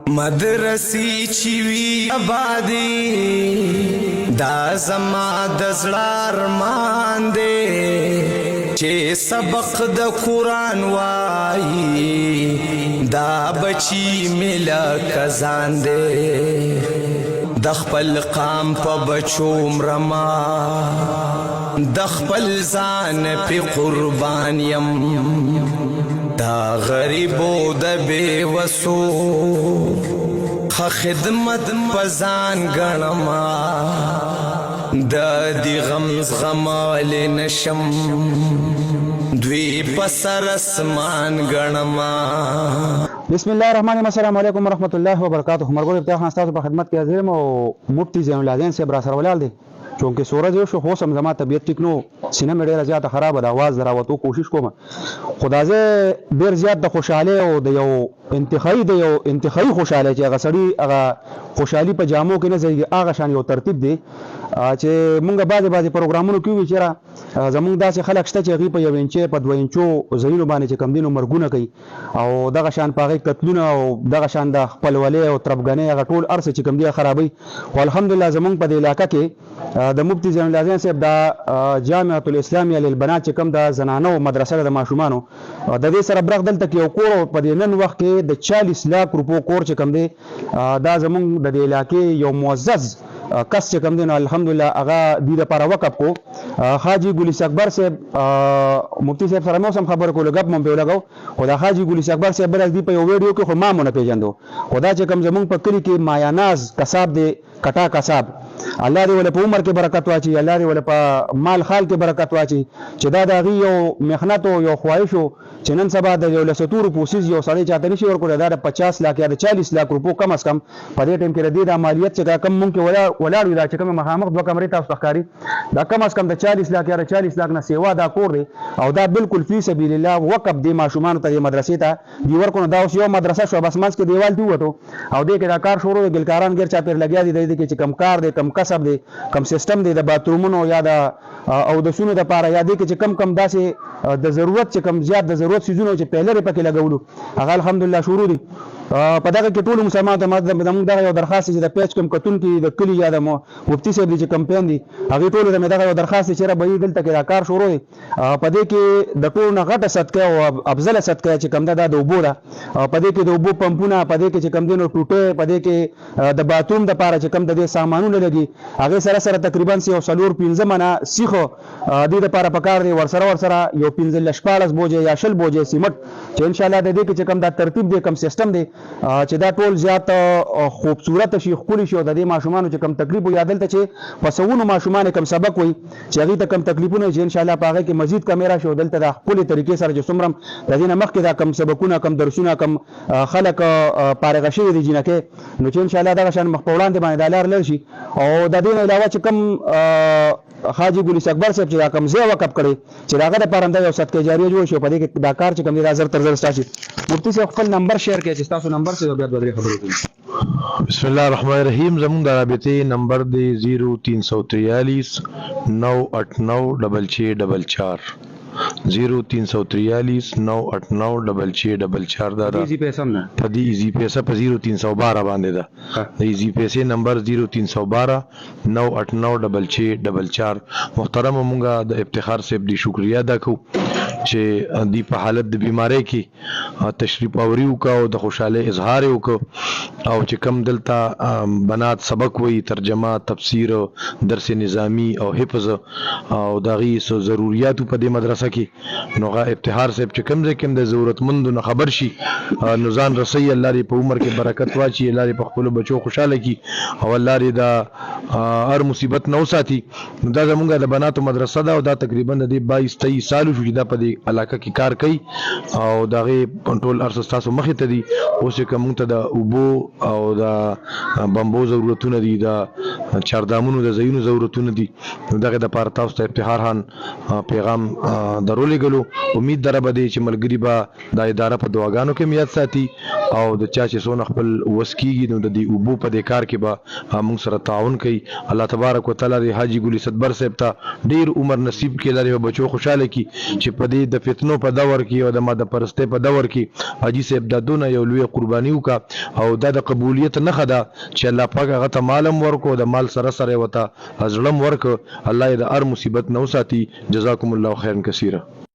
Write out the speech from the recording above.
مدرسی چوی آبادی دا زما د زړه ارمان دی چې سبق د قرآن وایي دا بچی ملا کزان دی د خپل قام په بچو مرما د خپل ځان په قربان یم دا غریبو د بے وسو خدمت پزان گنما دا دی غمز غمال نشم دوی پسر اسمان گنما. بسم الله الرحمن الرحیم. السلام علیکم ورحمۃ اللہ وبرکاتہ. مرګور ابتدا خان تاسو په خدمت کې حاضر یم او مفتی زین العابدین صاحب را سره ولال دي چونکه سورج یو شو خو سم زما طبیعت ټیک نو سینه مې ډیره زیاته خراب ده आवाज دراوتو کوشش کوم خدا زه ډیر زیات د خوشاله او د یو انتخابي خوشاله چې هغه سړی هغه خوشحالي په جامو کې نه ځایږي هغه شان یو ترتیب دی چې مونږ بعضې پروګرامونو کې وی چېرې زمونږ داسې خلک شته چې هغوی په 1 انچ په 2 انچو ځایونو باندې چې کم دینو مرګونه کوي او دغه شان په هغې قتلونه او دغه شان د خپلولۍ او تربګنۍ هغه ټول هر څه چې کم دی خرابوي. خو الحمدلله زمونږ په دې علاقه کې د مفتی زین العابدین صاحب د جامعة الاسلامیه للبنات چې کوم د زنانو مدرسه د ماشومانو د دې سره برخ دلته کې یو کور په دې نن وخت کې د 40 لک روپو کور چې کوم دی دا زمونږ د دې علاقې یو معزز کس چې کوم دی نو الحمدلله هغه دې لپاره وقف کو حاجی ګلیس اکبر صاحب مفتی صاحب سره مو سم خبر کولو غب مونږ په لګاو خو دا حاجی ګلیس اکبر صاحب بل دې په یو ویډیو کې خو ما مونږ پیژندو خدا چې کوم زمونږ په کلی کې مایاناز کساب دی کټا کساب الله دې ول په عمر کې برکت واچي الله دې ول په مال خال کې برکت واچي چې دا د یو مهنت او یو خواهش چې نن سبا د یو لسطور پوسیز یو سړی چاته نشي ورکول دا 50 لک یا 40 لک روپو کم از کم په دې ټیم کې د عملیات چې کم مونږ کې ولاړ وي دا چې کوم مخامخ دوه کمرې تاسو ښکاری دا کم از کم د 40 لک یا 40 لک نه سیوا دا کور دی او دا بالکل فی سبیل الله وقف دی ماشومان ته مدرسې ته دی ورکو دا اوس یو مدرسه شو بس مانس کې دیوال دی وته او دې کې دا کار شروع دی ګلکاران غیر چا پیر لګیا دي دې کې چې کم کار دی کم کسب دی کم سیستم دی د باترومونو یا د او د سونو د پاره یا دې کې چې کم داسې د ضرورت چې کم زیات د ضرورت سيزونو چې پهلې پکې لګولو هغه الحمدلله شروع دي په دغه کې ټول مسلمانانو ته زموږ دغه یو درخواست چې د پیج کم کتون کې د کلی یا د مفتی صاحب چې کمپین دي هغه ټول ته دغه یو درخواست چې را به دلته کې دا کار شروع دي په دې کې د ټول نه غټه صدقه او افضل صدقه چې کم ده د اوبو ده په دې کې د اوبو پمپونه په دې کې چې کم دینو ټوټه په دې کې د باتوم د پاره چې کم د سامانونه لګي هغه سره تقریبا 15 منه سیخو دې د پاره پکار دي ورسره یو 15 14 بوجه یا شل بوجه سیمټ چې ان شاء الله د دې کې چې کم دا ترتیب دی کم سیستم دی چې دا ټول زیات خوبصورت شي خولي شي د دې ماشومانو چې کم تکلیف وي دلته چې پسونو ماشومان کم سبق وي چې هغه ته کم تکلیفونه چې ان شاء الله پاغه کې مزید کیمرا شو دلته د خپل طریقې سره چې څومره د دې مخکې دا کم سبقونه کم درسونه کم خلک فارغ شي دي جنکه نو چې ان شاء الله دا شان مخ په وړاندې باندې دلار لرشي او د دې علاوه چې کم حاجی ګلیس اکبر صاحب چې دا کم ځای وقف کړي چې داغه د پرنده یو صدقه جاریه جوړ شي په دې کې دا کار چې کم دی زر تر زر ستاسو مفتی صاحب خپل نمبر شیر کړئ چې تاسو نمبر څه بیا بدري خبرې کوي. بسم الله الرحمن الرحیم. زموږ د رابطې نمبر دی 0343 989 0343 989 دا ایزی پیسې هم نه په دې ایزی پیسې په 0312 باندې ده د ایزی پیسې نمبر 0312 989 محترم مونږه د افتخار صاحب دی شکریا ادا کوو چې دی په حالت د بیماری کې تشریف اوري او د خوشاله اظهار وکړو او چې کم دلته بنات سبق وي ترجمه تفسیر درس نظامی او حفظ او دغه ضرورت په دې مدرسه کې نوغه افتخار صاحب چې کم ځکه د ضرورتمندو نه خبر شي نوزان رسي الله لري په عمر کې برکت واچي الله لري په خپل بچو خوشاله کی او الله لري دا هر مصیبت نو ساتي. دا زمونږ د بناتو مدرسه ده او دا تقریبا د 22-23 سال شو چې دا په دې علاقه کې کار کوي او دغه ټول ارسستاسو مخې ته دي اوس کوم ته د اوبو او د بمبو ضرورتونه دي د چاردامونو د زینو ضرورتونه دي دغه د پاره تاسو ته افتخار خان پیغام درولې غلو امید در به دي چې ملګری به د اداره په دعاګانو کې میاد ساتي او د چا چې سونه خپل وسکیږي نو د دې اوبو په دې کار کې به موږ سره تعاون کوي الله تبارک وتعالى د حاجی ګلی صدبر صاحب ته ډیر عمر نصیب کړي لري بچو خوشاله کی چې په دې د فتنو په دور کې او د ماده پرسته په دور کې حاجی صاحب د دونه یو لوی قرباني وکا او د قبولیت نه خدا چې الله پاک هغه ته مالم ورکو د مال سره سره وتا ازلم ورک الله د هر مصیبت نو ساتي جزاکم الله خیرن کثیره